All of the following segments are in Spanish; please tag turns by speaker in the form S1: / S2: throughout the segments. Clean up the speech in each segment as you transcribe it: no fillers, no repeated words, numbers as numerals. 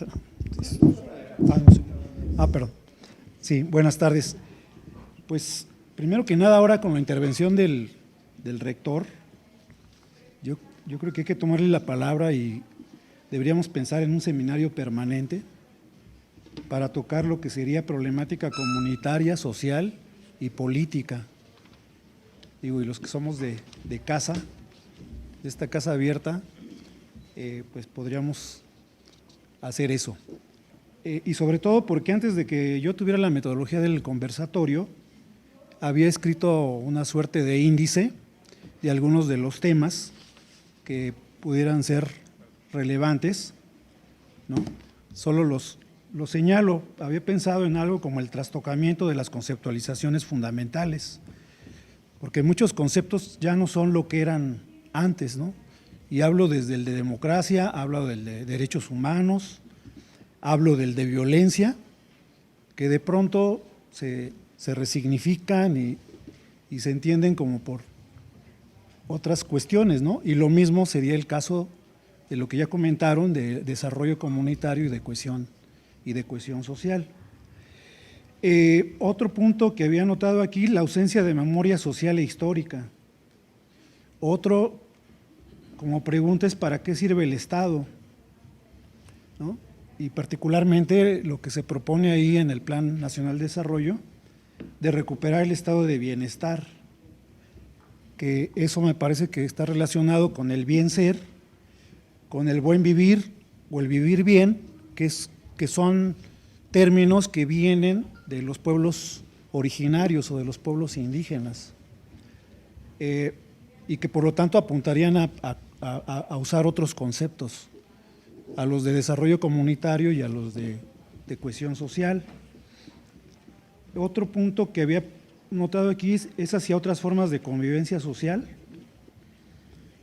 S1: está. Ah, no sé. Perdón. Sí, buenas tardes. Pues, primero que nada, ahora con la intervención del rector, yo creo que hay que tomarle la palabra y deberíamos pensar en un seminario permanente para tocar lo que sería problemática comunitaria, social y política. Digo, y los que somos de casa, de esta casa abierta, pues podríamos hacer eso. Y sobre todo porque antes de que yo tuviera la metodología del conversatorio, había escrito una suerte de índice de algunos de los temas que pudieran ser relevantes, ¿no? Solo los señalo. Había pensado en algo como el trastocamiento de las conceptualizaciones fundamentales, porque muchos conceptos ya no son lo que eran antes, ¿no? Y hablo desde el de democracia, hablo del de derechos humanos, hablo del de violencia, que de pronto se resignifican y se entienden como por otras cuestiones, ¿no? Y lo mismo sería el caso de lo que ya comentaron de desarrollo comunitario y de cohesión social. Otro punto que había notado aquí, la ausencia de memoria social e histórica. Otro, como pregunta, es ¿para qué sirve el Estado?, ¿no? Y particularmente lo que se propone ahí en el Plan Nacional de Desarrollo, de recuperar el estado de bienestar, que eso me parece que está relacionado con el bien ser, con el buen vivir o el vivir bien, que son términos que vienen de los pueblos originarios o de los pueblos indígenas, y que por lo tanto apuntarían a usar otros conceptos, a los de desarrollo comunitario y a los de cohesión social. Otro punto que había notado aquí es hacia otras formas de convivencia social,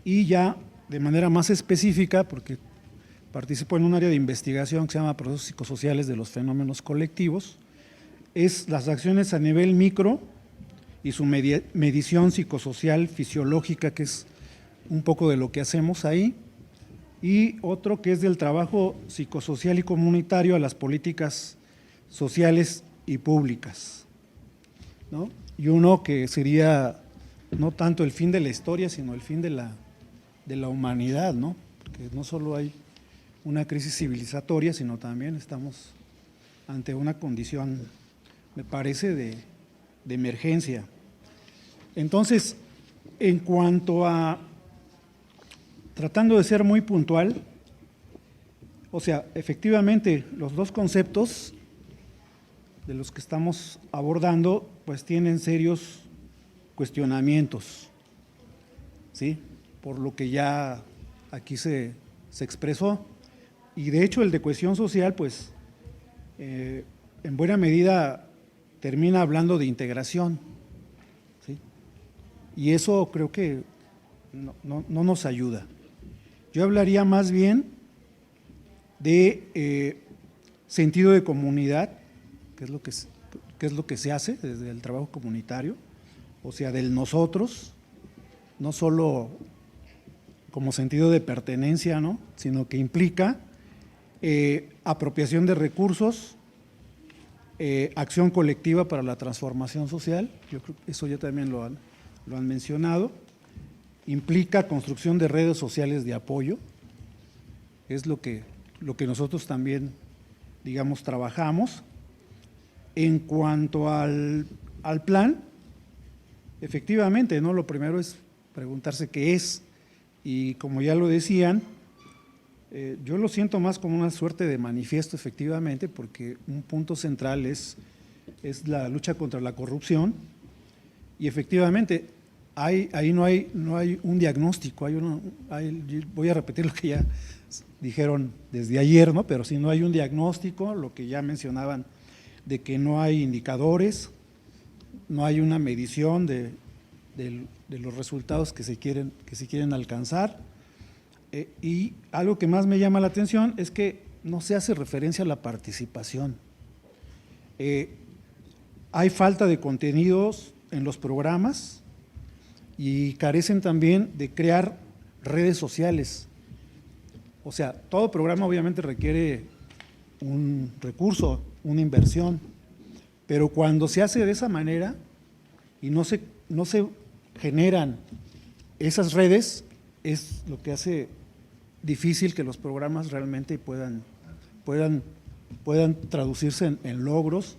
S1: y ya de manera más específica, porque participo en un área de investigación que se llama procesos psicosociales de los fenómenos colectivos, es las acciones a nivel micro y su medición psicosocial fisiológica, que es un poco de lo que hacemos ahí, y otro que es del trabajo psicosocial y comunitario a las políticas sociales y públicas, ¿no? Y uno que sería no tanto el fin de la historia, sino el fin de la humanidad, ¿no? Porque no solo hay una crisis civilizatoria, sino también estamos ante una condición, me parece, de emergencia. Entonces, en cuanto a, tratando de ser muy puntual, o sea, efectivamente, los dos conceptos de los que estamos abordando, pues tienen serios cuestionamientos, ¿sí? Por lo que ya aquí se expresó. Y de hecho el de cohesión social, pues, en buena medida termina hablando de integración, ¿sí? Y eso creo que no nos ayuda. Yo hablaría más bien de sentido de comunidad, que es lo que se hace desde el trabajo comunitario, o sea, del nosotros, no solo como sentido de pertenencia, ¿no?, sino que implica apropiación de recursos, acción colectiva para la transformación social. Yo creo que eso ya también lo han mencionado. Implica construcción de redes sociales de apoyo, es lo que nosotros también, digamos, trabajamos. En cuanto al plan, efectivamente, ¿no?, lo primero es preguntarse qué es, y como ya lo decían, yo lo siento más como una suerte de manifiesto, efectivamente, porque un punto central es la lucha contra la corrupción, y efectivamente ahí no hay un diagnóstico, voy a repetir lo que ya dijeron desde ayer, ¿no?, pero si no hay un diagnóstico, lo que ya mencionaban, de que no hay indicadores, no hay una medición de los resultados que se quieren alcanzar, y algo que más me llama la atención es que no se hace referencia a la participación. Hay falta de contenidos en los programas y carecen también de crear redes sociales. O sea, todo programa obviamente requiere un recurso, una inversión, pero cuando se hace de esa manera y no se generan esas redes, es lo que hace difícil que los programas realmente puedan traducirse en logros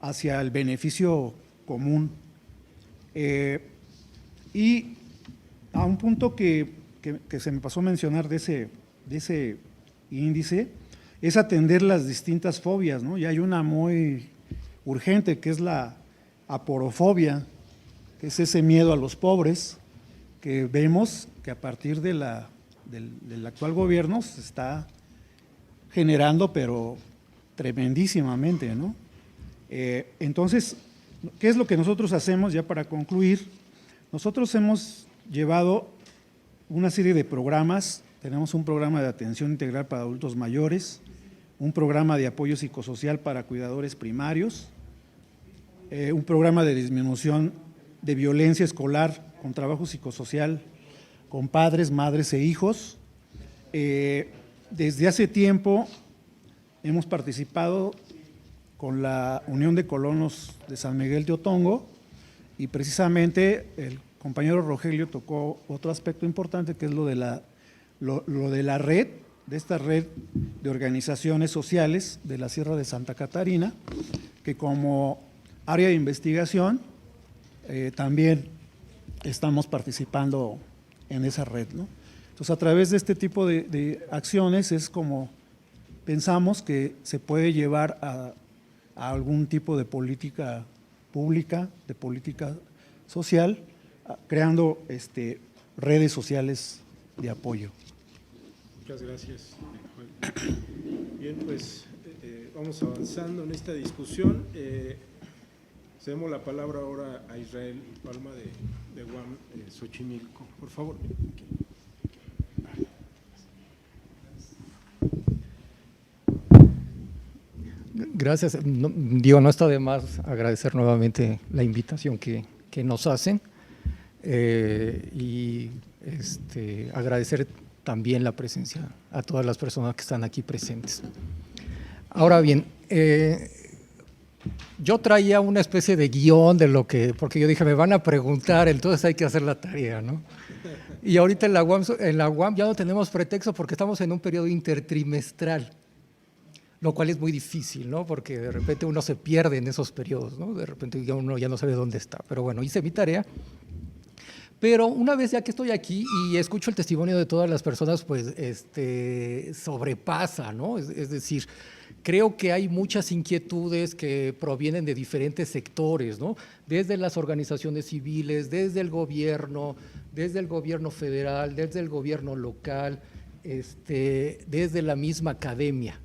S1: hacia el beneficio común. Y a un punto que se me pasó a mencionar de ese índice, es atender las distintas fobias, ¿no? Y hay una muy urgente, que es la aporofobia, que es ese miedo a los pobres, que vemos que a partir del actual gobierno se está generando, pero tremendísimamente, ¿no? Entonces, ¿qué es lo que nosotros hacemos ya para concluir? Nosotros hemos llevado una serie de programas. Tenemos un programa de atención integral para adultos mayores, un programa de apoyo psicosocial para cuidadores primarios, un programa de disminución de violencia escolar con trabajo psicosocial con padres, madres e hijos. Desde hace tiempo hemos participado con la Unión de Colonos de San Miguel de Otongo y precisamente el compañero Rogelio tocó otro aspecto importante, que es lo de la red, de esta red de organizaciones sociales de la Sierra de Santa Catarina, que como área de investigación también estamos participando en esa red, ¿no? Entonces, a través de este tipo de acciones es como pensamos que se puede llevar a algún tipo de política pública, de política social, creando redes sociales de apoyo.
S2: Muchas gracias, Juan. Bien, pues vamos avanzando en esta discusión. Cedemos la palabra ahora a Israel Palma de UAM Xochimilco. Por favor.
S3: Gracias. No está de más agradecer nuevamente la invitación que nos hacen y agradecer también la presencia a todas las personas que están aquí presentes. Ahora bien, yo traía una especie de guión de porque yo dije, me van a preguntar, entonces hay que hacer la tarea, ¿no? Y ahorita en la UAM ya no tenemos pretexto porque estamos en un periodo intertrimestral, lo cual es muy difícil, ¿no? Porque de repente uno se pierde en esos periodos, ¿no? De repente uno ya no sabe dónde está. Pero bueno, hice mi tarea. Pero una vez ya que estoy aquí y escucho el testimonio de todas las personas, pues sobrepasa, ¿no? Es decir, creo que hay muchas inquietudes que provienen de diferentes sectores, ¿no? Desde las organizaciones civiles, desde el gobierno federal, desde el gobierno local, desde la misma academia.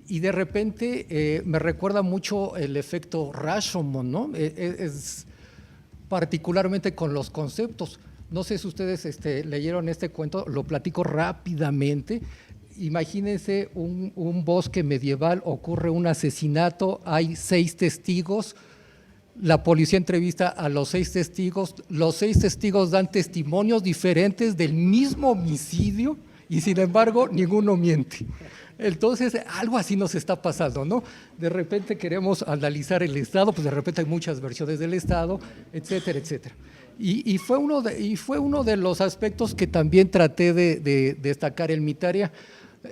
S3: Y de repente me recuerda mucho el efecto Rashomon, ¿no? Es particularmente con los conceptos. No sé si ustedes leyeron este cuento, lo platico rápidamente. Imagínense un bosque medieval, ocurre un asesinato, hay 6 testigos, la policía entrevista a los 6 testigos dan testimonios diferentes del mismo homicidio y sin embargo ninguno miente. Entonces, algo así nos está pasando, ¿no? De repente queremos analizar el Estado, pues de repente hay muchas versiones del Estado, etcétera, etcétera. Y fue uno de los aspectos que también traté de destacar en mi tarea,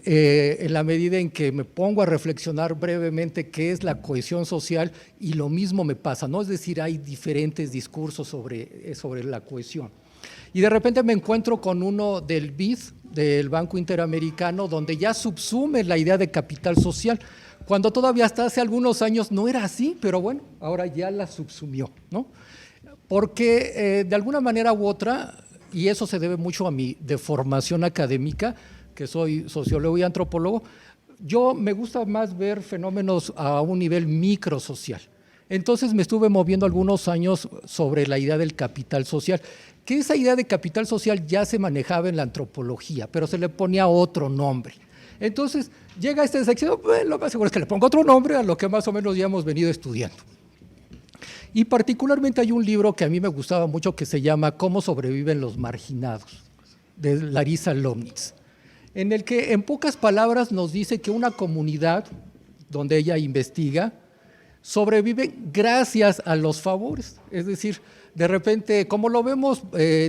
S3: en la medida en que me pongo a reflexionar brevemente qué es la cohesión social y lo mismo me pasa, ¿no? Es decir, hay diferentes discursos sobre la cohesión. Y de repente me encuentro con uno del BID, del Banco Interamericano, donde ya subsume la idea de capital social, cuando todavía hasta hace algunos años no era así, pero bueno, ahora ya la subsumió, ¿no? Porque de alguna manera u otra, y eso se debe mucho a mi deformación académica, que soy sociólogo y antropólogo, yo me gusta más ver fenómenos a un nivel microsocial. Entonces me estuve moviendo algunos años sobre la idea del capital social, que esa idea de capital social ya se manejaba en la antropología, pero se le ponía otro nombre. Entonces llega esta sección, pues, lo más seguro es que le ponga otro nombre a lo que más o menos ya hemos venido estudiando. Y particularmente hay un libro que a mí me gustaba mucho que se llama ¿Cómo sobreviven los marginados?, de Larisa Lomnitz. en el que en pocas palabras nos dice que una comunidad donde ella investiga sobrevive gracias a los favores. Es decir, de repente, como lo vemos,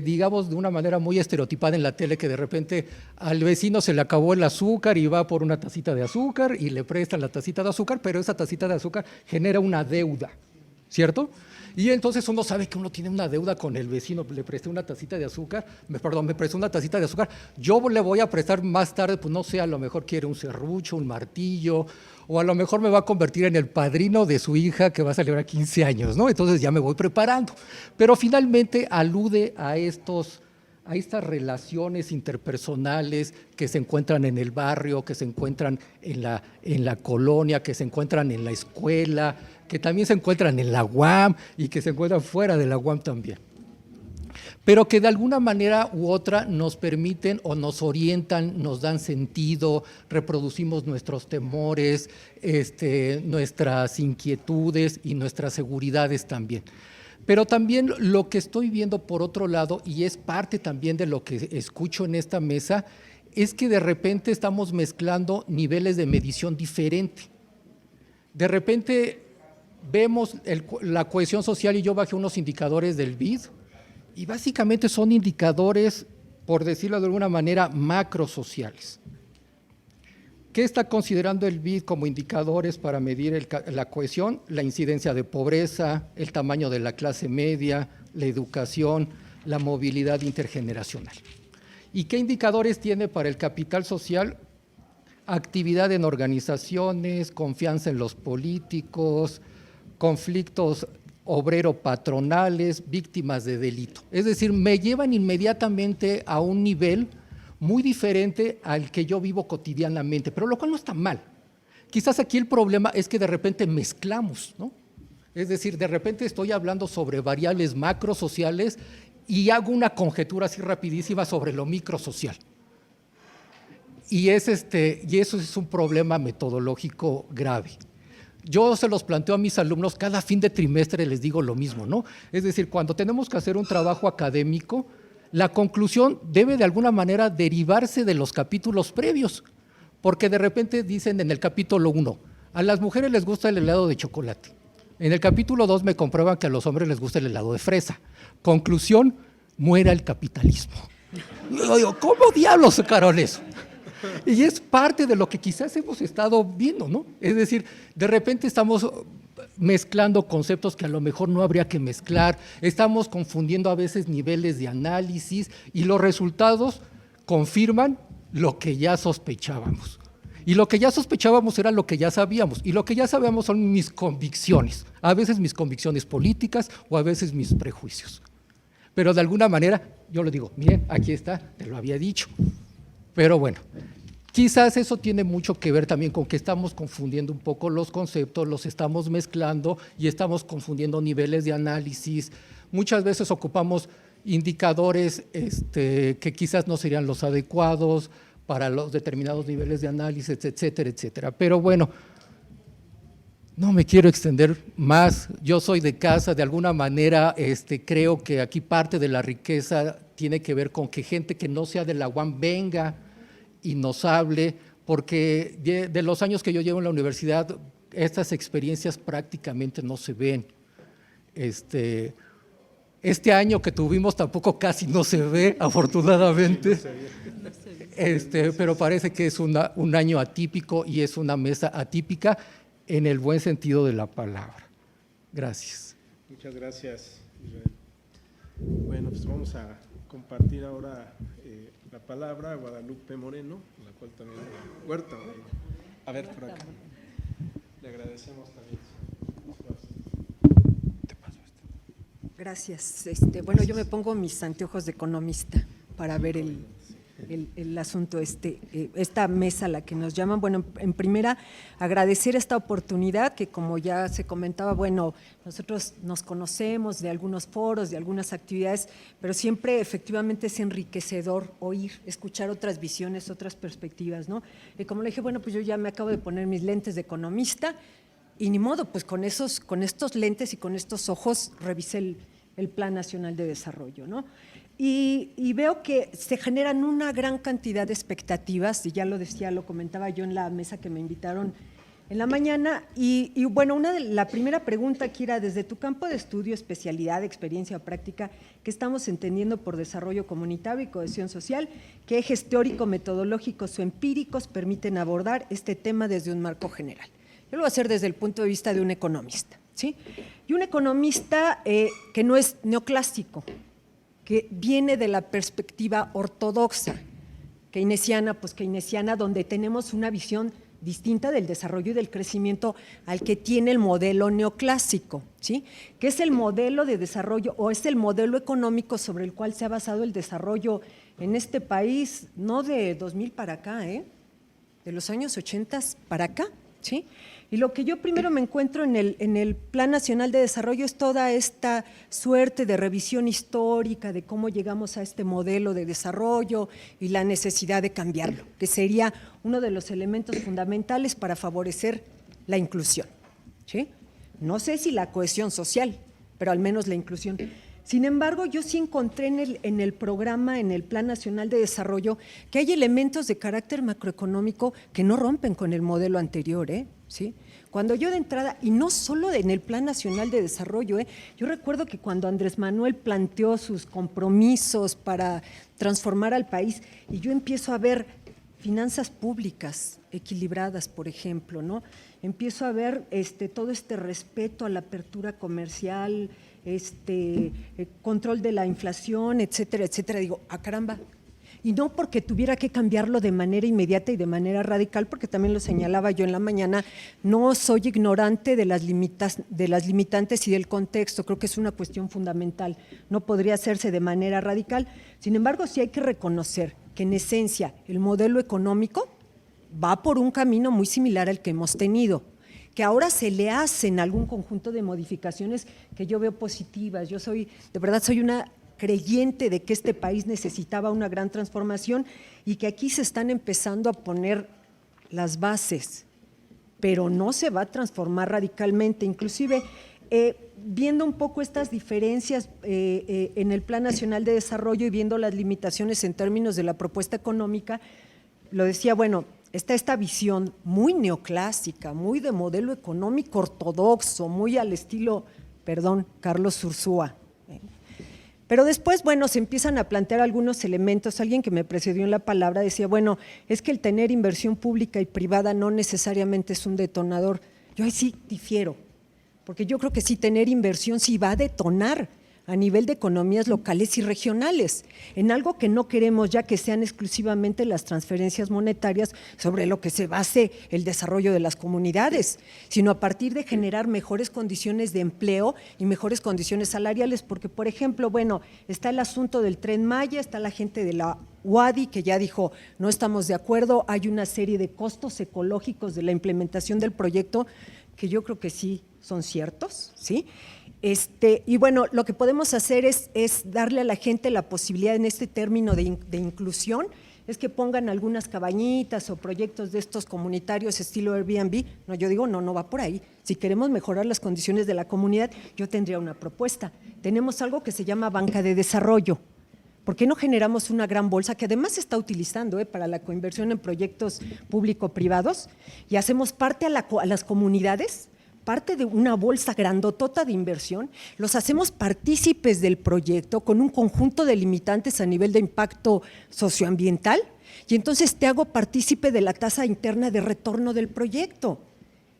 S3: digamos, de una manera muy estereotipada en la tele, que de repente al vecino se le acabó el azúcar y va por una tacita de azúcar y le prestan la tacita de azúcar, pero esa tacita de azúcar genera una deuda, ¿cierto? Y entonces uno sabe que uno tiene una deuda con el vecino, le presté una tacita de azúcar, me prestó una tacita de azúcar, yo le voy a prestar más tarde, pues no sé, a lo mejor quiere un serrucho, un martillo, o a lo mejor me va a convertir en el padrino de su hija que va a celebrar 15 años, ¿no? Entonces ya me voy preparando. Pero finalmente alude a estas relaciones interpersonales que se encuentran en el barrio, que se encuentran en la colonia, que se encuentran en la escuela, que también se encuentran en la UAM y que se encuentran fuera de la UAM también. Pero que de alguna manera u otra nos permiten o nos orientan, nos dan sentido, reproducimos nuestros temores, nuestras inquietudes y nuestras seguridades también. Pero también lo que estoy viendo por otro lado, y es parte también de lo que escucho en esta mesa, es que de repente estamos mezclando niveles de medición diferente. De repente vemos la cohesión social y yo bajé unos indicadores del BID, y básicamente son indicadores, por decirlo de alguna manera, macrosociales. ¿Qué está considerando el BID como indicadores para medir la cohesión? La incidencia de pobreza, el tamaño de la clase media, la educación, la movilidad intergeneracional. ¿Y qué indicadores tiene para el capital social? Actividad en organizaciones, confianza en los políticos, conflictos obrero-patronales, víctimas de delito. Es decir, me llevan inmediatamente a un nivel muy diferente al que yo vivo cotidianamente, pero lo cual no está mal. Quizás aquí el problema es que de repente mezclamos, ¿no? Es decir, de repente estoy hablando sobre variables macrosociales y hago una conjetura así rapidísima sobre lo microsocial. Y eso es un problema metodológico grave. Yo se los planteo a mis alumnos, cada fin de trimestre les digo lo mismo, ¿no? Es decir, cuando tenemos que hacer un trabajo académico, la conclusión debe de alguna manera derivarse de los capítulos previos, porque de repente dicen en el capítulo 1, a las mujeres les gusta el helado de chocolate. En el capítulo 2 me comprueban que a los hombres les gusta el helado de fresa. Conclusión, muera el capitalismo. Yo digo, ¿cómo diablos sacaron eso? Y es parte de lo que quizás hemos estado viendo, ¿no? Es decir, de repente estamos mezclando conceptos que a lo mejor no habría que mezclar, estamos confundiendo a veces niveles de análisis y los resultados confirman lo que ya sospechábamos. Y lo que ya sospechábamos era lo que ya sabíamos, y lo que ya sabíamos son mis convicciones, a veces mis convicciones políticas o a veces mis prejuicios. Pero de alguna manera, yo le digo, miren, aquí está, te lo había dicho. Pero bueno, quizás eso tiene mucho que ver también con que estamos confundiendo un poco los conceptos, los estamos mezclando y estamos confundiendo niveles de análisis. Muchas veces ocupamos indicadores que quizás no serían los adecuados para los determinados niveles de análisis, etcétera, etcétera. Pero bueno, no me quiero extender más. Yo soy de casa, de alguna manera creo que aquí parte de la riqueza tiene que ver con que gente que no sea de la UAM venga y nos hable, porque de los años que yo llevo en la universidad, estas experiencias prácticamente no se ven. Este año que tuvimos tampoco casi no se ve, afortunadamente, pero parece que es un año atípico y es una mesa atípica en el buen sentido de la palabra. Gracias.
S2: Muchas gracias, Israel. Bueno, pues vamos a compartir ahora la palabra a Guadalupe Moreno, la cual también Huerta. A ver, por acá. Le agradecemos también.
S4: Gracias. Bueno, yo me pongo mis anteojos de economista para ver el asunto, esta mesa a la que nos llaman. Bueno, en primera, agradecer esta oportunidad que, como ya se comentaba, bueno, nosotros nos conocemos de algunos foros, de algunas actividades, pero siempre efectivamente es enriquecedor oír, escuchar otras visiones, otras perspectivas, ¿no? Y como le dije, bueno, pues yo ya me acabo de poner mis lentes de economista y ni modo, pues con estos lentes y con estos ojos revisé el Plan Nacional de Desarrollo, ¿no? y veo que se generan una gran cantidad de expectativas, y ya lo decía, lo comentaba yo en la mesa que me invitaron en la mañana, y bueno, la primera pregunta, Kira, desde tu campo de estudio, especialidad, experiencia o práctica, ¿qué estamos entendiendo por desarrollo comunitario y cohesión social? ¿Qué ejes teórico-metodológicos o empíricos permiten abordar este tema desde un marco general? Yo lo voy a hacer desde el punto de vista de un economista, ¿sí? Y un economista que no es neoclásico, que viene de la perspectiva ortodoxa, keynesiana, pues keynesiana, donde tenemos una visión distinta del desarrollo y del crecimiento al que tiene el modelo neoclásico, ¿sí? Que es el modelo de desarrollo o es el modelo económico sobre el cual se ha basado el desarrollo en este país, no de 2000 para acá, de los años 80 para acá, ¿sí? Y lo que yo primero me encuentro en el Plan Nacional de Desarrollo es toda esta suerte de revisión histórica de cómo llegamos a este modelo de desarrollo y la necesidad de cambiarlo, que sería uno de los elementos fundamentales para favorecer la inclusión, ¿sí? No sé si la cohesión social, pero al menos la inclusión. Sin embargo, yo sí encontré en el programa, en el Plan Nacional de Desarrollo, que hay elementos de carácter macroeconómico que no rompen con el modelo anterior, ¿sí? Cuando yo de entrada, y no solo en el Plan Nacional de Desarrollo, yo recuerdo que cuando Andrés Manuel planteó sus compromisos para transformar al país, y yo empiezo a ver finanzas públicas equilibradas, por ejemplo, ¿no? Empiezo a ver todo este respeto a la apertura comercial, control de la inflación, etcétera, etcétera. Digo, caramba. Y no porque tuviera que cambiarlo de manera inmediata y de manera radical, porque también lo señalaba yo en la mañana, no soy ignorante de las limitantes y del contexto, creo que es una cuestión fundamental, no podría hacerse de manera radical. Sin embargo, sí hay que reconocer que en esencia el modelo económico va por un camino muy similar al que hemos tenido, que ahora se le hacen algún conjunto de modificaciones que yo veo positivas. Yo de verdad soy una creyente de que este país necesitaba una gran transformación y que aquí se están empezando a poner las bases, pero no se va a transformar radicalmente. Inclusive, viendo un poco estas diferencias en el Plan Nacional de Desarrollo y viendo las limitaciones en términos de la propuesta económica, lo decía, bueno, está esta visión muy neoclásica, muy de modelo económico ortodoxo, muy al estilo, Carlos Ursúa. Pero después, bueno, se empiezan a plantear algunos elementos. Alguien que me precedió en la palabra decía, bueno, es que el tener inversión pública y privada no necesariamente es un detonador. Yo ahí sí difiero, porque yo creo que sí, tener inversión sí va a detonar a nivel de economías locales y regionales, en algo que no queremos ya que sean exclusivamente las transferencias monetarias sobre lo que se base el desarrollo de las comunidades, sino a partir de generar mejores condiciones de empleo y mejores condiciones salariales, porque, por ejemplo, bueno, está el asunto del Tren Maya, está la gente de la UADY que ya dijo, no estamos de acuerdo, hay una serie de costos ecológicos de la implementación del proyecto que yo creo que sí son ciertos, ¿sí? Y bueno, lo que podemos hacer es darle a la gente la posibilidad en este término de inclusión, es que pongan algunas cabañitas o proyectos de estos comunitarios estilo Airbnb. No, yo digo, no va por ahí. Si queremos mejorar las condiciones de la comunidad, yo tendría una propuesta. Tenemos algo que se llama banca de desarrollo. ¿Por qué no generamos una gran bolsa que además se está utilizando para la coinversión en proyectos público-privados y hacemos parte a las comunidades, parte de una bolsa grandotota de inversión, los hacemos partícipes del proyecto con un conjunto de limitantes a nivel de impacto socioambiental y entonces te hago partícipe de la tasa interna de retorno del proyecto?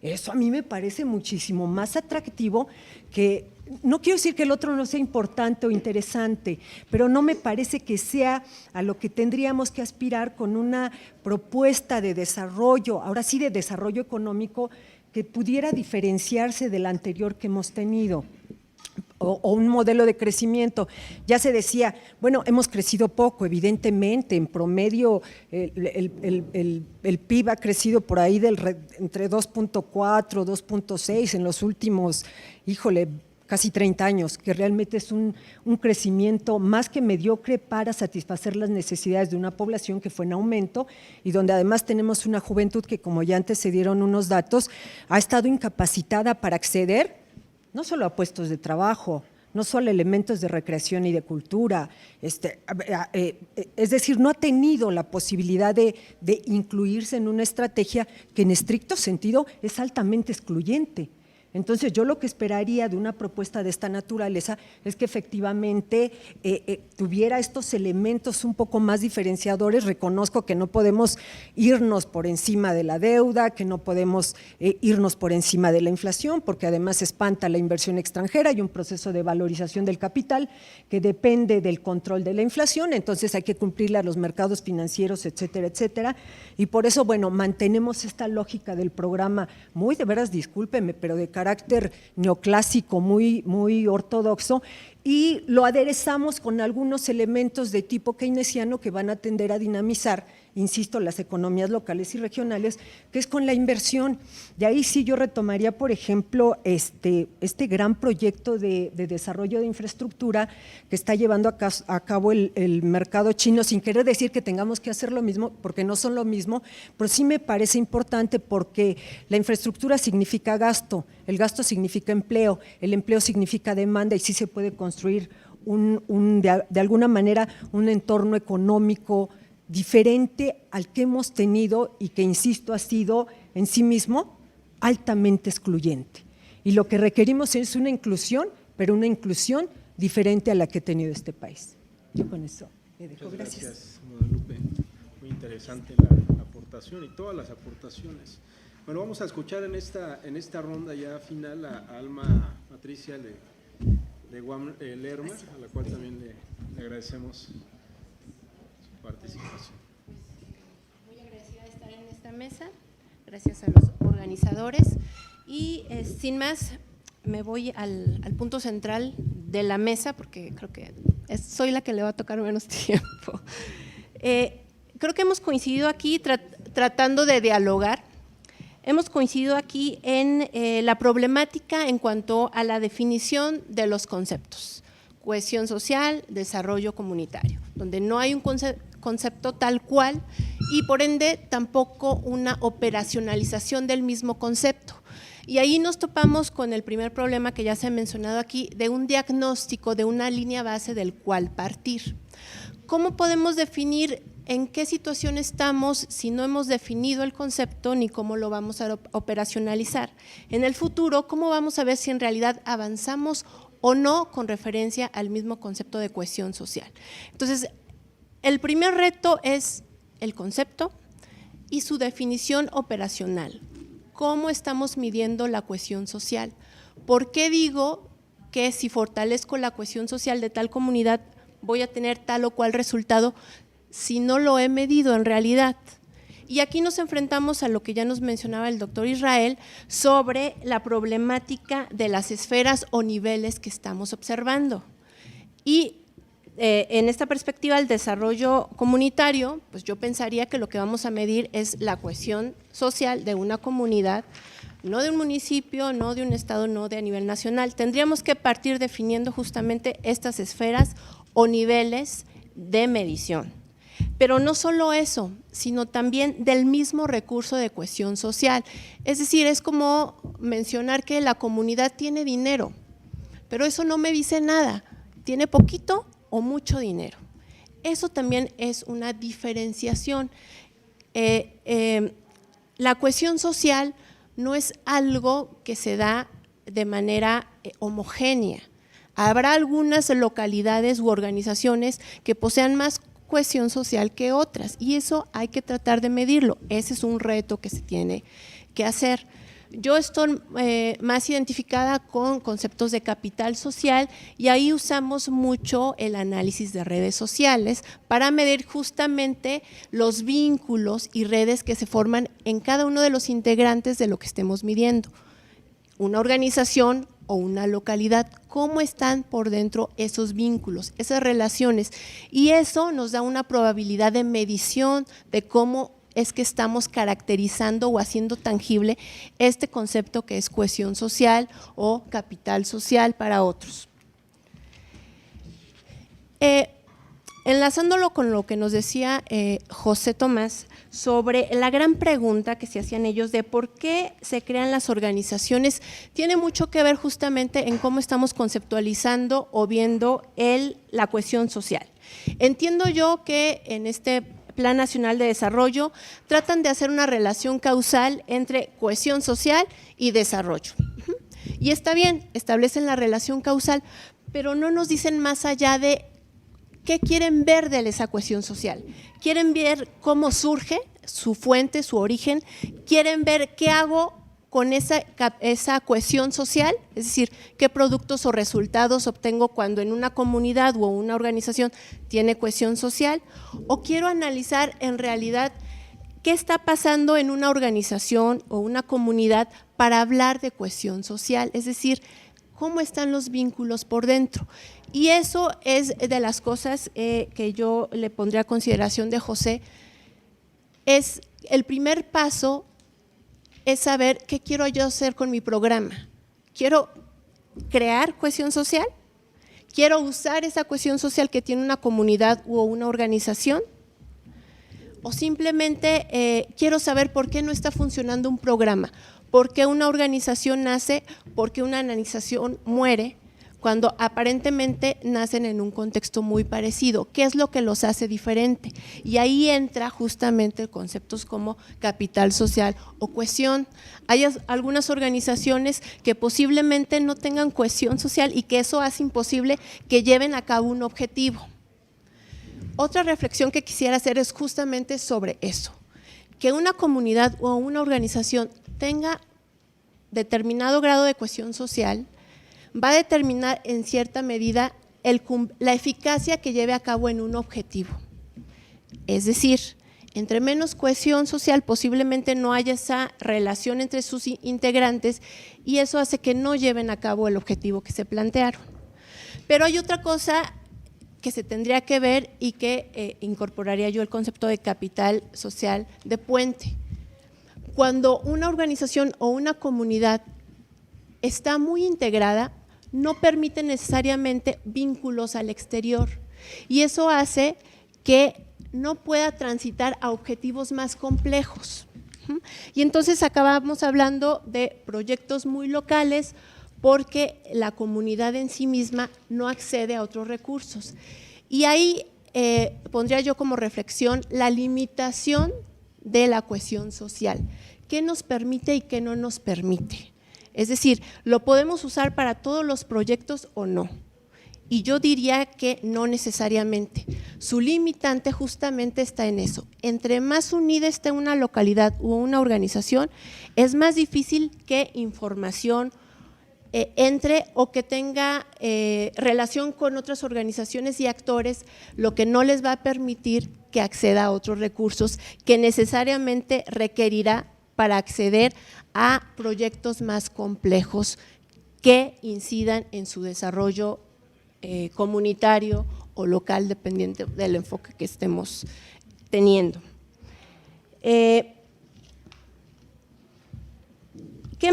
S4: Eso a mí me parece muchísimo más atractivo que… No quiero decir que el otro no sea importante o interesante, pero no me parece que sea a lo que tendríamos que aspirar con una propuesta de desarrollo, ahora sí de desarrollo económico, que pudiera diferenciarse del anterior que hemos tenido. O un modelo de crecimiento. Ya se decía, bueno, hemos crecido poco, evidentemente, en promedio el PIB ha crecido por ahí entre 2.4, 2.6 en los últimos, casi 30 años, que realmente es un crecimiento más que mediocre para satisfacer las necesidades de una población que fue en aumento y donde además tenemos una juventud que, como ya antes se dieron unos datos, ha estado incapacitada para acceder no solo a puestos de trabajo, no solo elementos de recreación y de cultura, es decir, no ha tenido la posibilidad de incluirse en una estrategia que en estricto sentido es altamente excluyente. Entonces, yo lo que esperaría de una propuesta de esta naturaleza es que efectivamente tuviera estos elementos un poco más diferenciadores. Reconozco que no podemos irnos por encima de la deuda, que no podemos irnos por encima de la inflación, porque además espanta la inversión extranjera y un proceso de valorización del capital que depende del control de la inflación. Entonces, hay que cumplirle a los mercados financieros, etcétera, etcétera. Y por eso, bueno, mantenemos esta lógica del programa muy, de veras, discúlpeme, pero de carácter neoclásico, muy ortodoxo, y lo aderezamos con algunos elementos de tipo keynesiano que van a tender a dinamizar, insisto, las economías locales y regionales, que es con la inversión. De ahí sí yo retomaría, por ejemplo, este gran proyecto de desarrollo de infraestructura que está llevando a cabo el mercado chino, sin querer decir que tengamos que hacer lo mismo, porque no son lo mismo, pero sí me parece importante porque la infraestructura significa gasto, el gasto significa empleo, el empleo significa demanda y sí se puede construir de alguna manera un entorno económico diferente al que hemos tenido y que, insisto, ha sido en sí mismo altamente excluyente. Y lo que requerimos es una inclusión, pero una inclusión diferente a la que ha tenido este país. Yo con eso me dejo.
S2: Gracias, Guadalupe. Muy interesante la aportación y todas las aportaciones. Bueno, vamos a escuchar en esta ronda ya final a Alma Patricia de Guam Lerma, a la cual también le agradecemos participación.
S5: Muy agradecida de estar en esta mesa, gracias a los organizadores y sin más me voy al punto central de la mesa porque creo que soy la que le va a tocar menos tiempo. Creo que hemos coincidido aquí tratando de dialogar, hemos coincidido aquí en la problemática en cuanto a la definición de los conceptos, cohesión social, desarrollo comunitario, donde no hay un concepto tal cual y por ende tampoco una operacionalización del mismo concepto. Y ahí nos topamos con el primer problema que ya se ha mencionado aquí, de un diagnóstico, de una línea base del cual partir. ¿Cómo podemos definir en qué situación estamos si no hemos definido el concepto ni cómo lo vamos a operacionalizar? En el futuro, ¿cómo vamos a ver si en realidad avanzamos o no con referencia al mismo concepto de cohesión social? Entonces, el primer reto es el concepto y su definición operacional. ¿Cómo estamos midiendo la cohesión social? ¿Por qué digo que si fortalezco la cohesión social de tal comunidad voy a tener tal o cual resultado si no lo he medido en realidad? Y aquí nos enfrentamos a lo que ya nos mencionaba el doctor Israel sobre la problemática de las esferas o niveles que estamos observando. Y en esta perspectiva, el desarrollo comunitario, pues yo pensaría que lo que vamos a medir es la cohesión social de una comunidad, no de un municipio, no de un estado, no de a nivel nacional. Tendríamos que partir definiendo justamente estas esferas o niveles de medición. Pero no solo eso, sino también del mismo recurso de cohesión social. Es decir, es como mencionar que la comunidad tiene dinero, pero eso no me dice nada, tiene poquito o mucho dinero. Eso también es una diferenciación. La cohesión social no es algo que se da de manera homogénea. Habrá algunas localidades u organizaciones que posean más cohesión social que otras y eso hay que tratar de medirlo. Ese es un reto que se tiene que hacer. Yo estoy más identificada con conceptos de capital social y ahí usamos mucho el análisis de redes sociales para medir justamente los vínculos y redes que se forman en cada uno de los integrantes de lo que estemos midiendo. Una organización o una localidad, cómo están por dentro esos vínculos, esas relaciones y eso nos da una probabilidad de medición de cómo es que estamos caracterizando o haciendo tangible este concepto que es cohesión social o capital social para otros. En Enlazándolo con lo que nos decía José Tomás sobre la gran pregunta que se hacían ellos de por qué se crean las organizaciones, tiene mucho que ver justamente en cómo estamos conceptualizando o viendo la cohesión social. Entiendo yo que en este Plan Nacional de Desarrollo tratan de hacer una relación causal entre cohesión social y desarrollo. Y está bien, establecen la relación causal, pero no nos dicen más allá de qué quieren ver de esa cohesión social. Quieren ver cómo surge, su fuente, su origen, quieren ver qué hago con esa cohesión social, es decir, qué productos o resultados obtengo cuando en una comunidad o una organización tiene cohesión social, o quiero analizar en realidad qué está pasando en una organización o una comunidad para hablar de cohesión social, es decir, cómo están los vínculos por dentro. Y eso es de las cosas que yo le pondría a consideración de José, es el primer paso es saber qué quiero yo hacer con mi programa. ¿Quiero crear cohesión social? ¿Quiero usar esa cohesión social que tiene una comunidad u una organización? ¿O simplemente quiero saber por qué no está funcionando un programa? ¿Por qué una organización nace? ¿Por qué una organización muere? Cuando aparentemente nacen en un contexto muy parecido. ¿Qué es lo que los hace diferente? Y ahí entra justamente conceptos como capital social o cohesión. Hay algunas organizaciones que posiblemente no tengan cohesión social y que eso hace imposible que lleven a cabo un objetivo. Otra reflexión que quisiera hacer es justamente sobre eso, que una comunidad o una organización tenga determinado grado de cohesión social va a determinar en cierta medida la eficacia que lleve a cabo en un objetivo. Es decir, entre menos cohesión social posiblemente no haya esa relación entre sus integrantes y eso hace que no lleven a cabo el objetivo que se plantearon. Pero hay otra cosa que se tendría que ver y que incorporaría yo el concepto de capital social de puente. Cuando una organización o una comunidad está muy integrada, no permite necesariamente vínculos al exterior y eso hace que no pueda transitar a objetivos más complejos. Y entonces acabamos hablando de proyectos muy locales porque la comunidad en sí misma no accede a otros recursos. Y ahí pondría yo como reflexión la limitación de la cohesión social. ¿Qué nos permite y qué no nos permite? Es decir, ¿lo podemos usar para todos los proyectos o no? Y yo diría que no necesariamente. Su limitante justamente está en eso. Entre más unida esté una localidad u una organización, es más difícil que información entre o que tenga relación con otras organizaciones y actores, lo que no les va a permitir que acceda a otros recursos que necesariamente requerirá para acceder a proyectos más complejos que incidan en su desarrollo comunitario o local, dependiente del enfoque que estemos teniendo. ¿Qué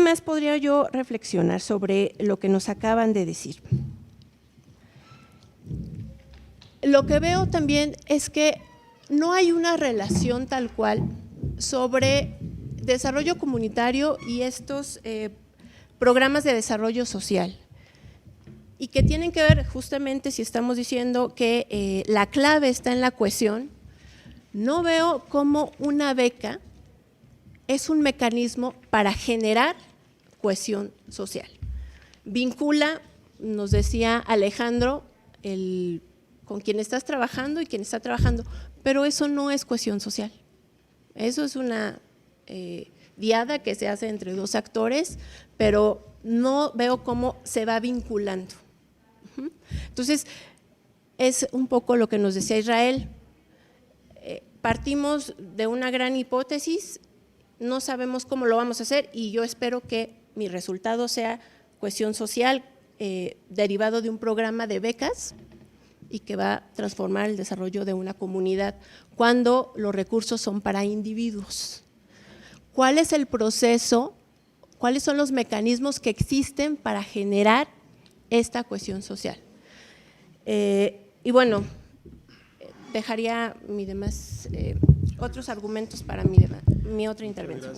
S5: más podría yo reflexionar sobre lo que nos acaban de decir? Lo que veo también es que no hay una relación tal cual sobre desarrollo comunitario y estos programas de desarrollo social y que tienen que ver justamente si estamos diciendo que la clave está en la cohesión. No veo cómo una beca es un mecanismo para generar cohesión social. Vincula, nos decía Alejandro, con quien estás trabajando y quien está trabajando, pero eso no es cohesión social. Eso es una diada que se hace entre dos actores, pero no veo cómo se va vinculando. Entonces, es un poco lo que nos decía Israel. Partimos de una gran hipótesis, no sabemos cómo lo vamos a hacer y yo espero que mi resultado sea cohesión social derivado de un programa de becas y que va a transformar el desarrollo de una comunidad cuando los recursos son para individuos. ¿Cuál es el proceso? ¿Cuáles son los mecanismos que existen para generar esta cohesión social? Y bueno, dejaría otros argumentos para mi otra intervención.